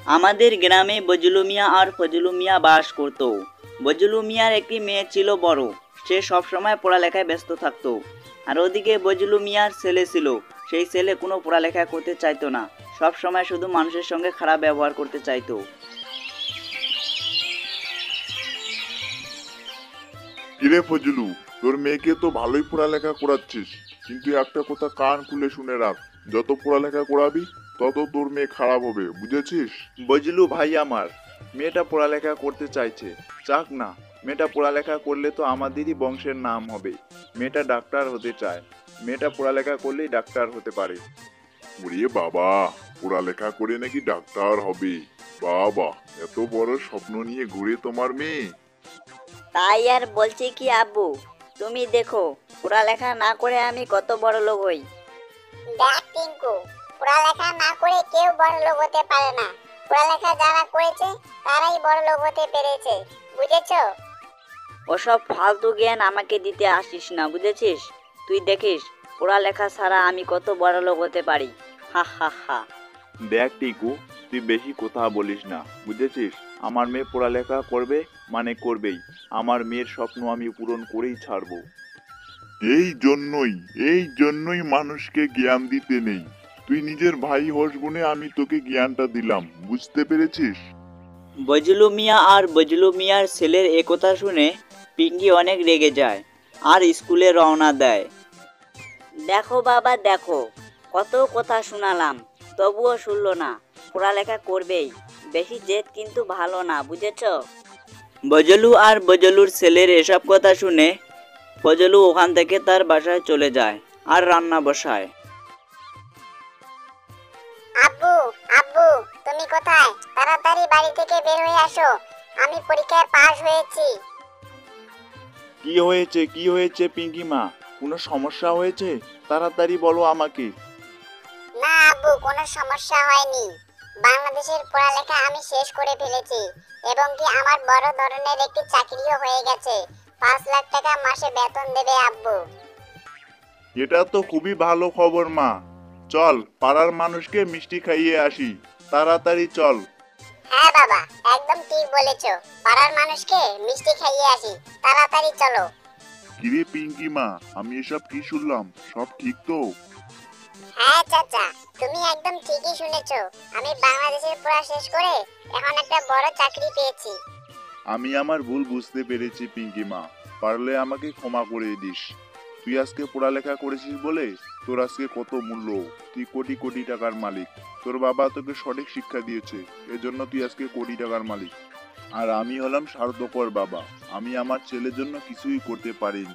আমাদের গ্রামে বজলু মিয়া আর ফজলু মিয়া বাস করত। বজলু মিয়ার একটি মেয়ে ছিল বড়, সে সবসময় পড়ালেখায় ব্যস্ত থাকতো। আর ওদিকে বজলু মিয়ার ছেলে ছিল, সেই ছেলে কোনো পড়ালেখা করতে চাইতো না, সব সময় শুধু মানুষের সঙ্গে খারাপ ব্যবহার করতে চাইতো। কিরে ফজলু, তোর মেয়েকে তো ভালোই পড়ালেখা করাচ্ছিস, কিন্তু একটা কথা কান খুলে শুনে রাখ, যত পড়ালেখা করাবি তত তোর মেয়ে খারাপ হবে, বুঝেছিস? বজলু ভাই আমার, মেয়েটা পড়ালেখা করতে চাইছে, চাক না। মেয়েটা পড়ালেখা করলে তো আমাদেরই বংশের নাম হবে। মেয়েটা ডাক্তার হতে চায়, মেয়েটা পড়ালেখা করলেই ডাক্তার হতে পারে। ওরে বাবা, পড়ালেখা করে নাকি ডাক্তার হবে? বাবা, এত বড় স্বপ্ন নিয়ে ঘুরে তোমার মেয়ে। তাই আর বলছি কি আব্বু, তুমি দেখো পড়ালেখা না করে আমি কত বড় লোক হই। দেখ টিঙ্কু, পড়ালেখা না করে কেউ বড় লোক হতে পারে না। পড়ালেখা যারা করেছে তারাই বড় লোক হতে পেরেছে, বুঝেছো? ওসব ফালতু জ্ঞান আমাকে দিতে আসিস না, বুঝেছিস? তুই দেখিস পড়ালেখা ছাড়া আমি কত বড় লোক হতে পারি। হা হা হা। দেখ টিকু, তুই বেশি কথা বলিস না, বুঝেছিস? আমার মেয়ে পড়ালেখা করবে মানে করবেই। আমার মেয়ের স্বপ্ন আমি পূরণ করেই ছাড়বো। এই জন্যই মানুষকে জ্ঞান দিতে নেই। তুই নিজের ভাই হোস গুণে আমি তোকে জ্ঞানটা দিলাম, বুঝতে পেরেছিস? বজলু মিয়া আর বজলু মিয়ার ছেলের একথা শুনে পিঙ্কি অনেক রেগে যায় আর স্কুলে রওনা দেয়। দেখো বাবা দেখো, কত কথা শোনালাম, তবুও শুনলো না। পড়ালেখা করবেই, বেশি জেদ কিন্তু ভালো না, বুঝেছো? বজলু আর বজলুর ছেলের এসব কথা শুনে ফজলু ওখান থেকে তার বাসায় চলে যায় আর রান্না বসায়। আব্বু, আব্বু, তুমি কোথায়? তাড়াতাড়ি বাড়ি থেকে বের হয়ে আসো, আমি পরীক্ষায় পাশ হয়েছি। কি হয়েছে পিঙ্কি মা? কোনো সমস্যা হয়েছে? তাড়াতাড়ি বলো আমাকে। না আব্বু, কোনো সমস্যা হয়নি। বাংলাদেশের পড়ালেখা আমি শেষ করে ফেলেছি এবং কি আমার বড় ধরনের একটি চাকরিও হয়ে গেছে। 5 লাখ টাকা মাসে বেতন দেবে আব্বু। এটা তো খুবই ভালো খবর মা। চল, পাড়ার মানুষকে মিষ্টি খাইয়ে আসি, তাড়াতাড়ি চল। হ্যাঁ বাবা, একদম ঠিক বলেছো। পাড়ার মানুষকে মিষ্টি খাইয়ে আসি, তাড়াতাড়ি চলো। কিরে পিঙ্কি মা, আমি এসব কি শুনলাম? সব ঠিক তো? হ্যাঁ চাচা, তুমি একদম ঠিকই শুনেছো। আমি বাংলাদেশের পড়া শেষ করে এখন একটা বড় চাকরি পেয়েছি। আমি আমার ভুল বুঝতে পেরেছি পিঙ্কি মা, পারলে আমাকে ক্ষমা করে দিস। তুই আজকে পড়ালেখা করেছিস বলে তোর আজকে কত মূল্য। তুই কোটি কোটি টাকার মালিক। তোর বাবা তোকে সঠিক শিক্ষা দিয়েছে, এজন্য তুই আজকে কোটি টাকার মালিক। আর আমি হলাম স্বার্থপর বাবা, আমি আমার ছেলের জন্য কিছুই করতে পারিনি।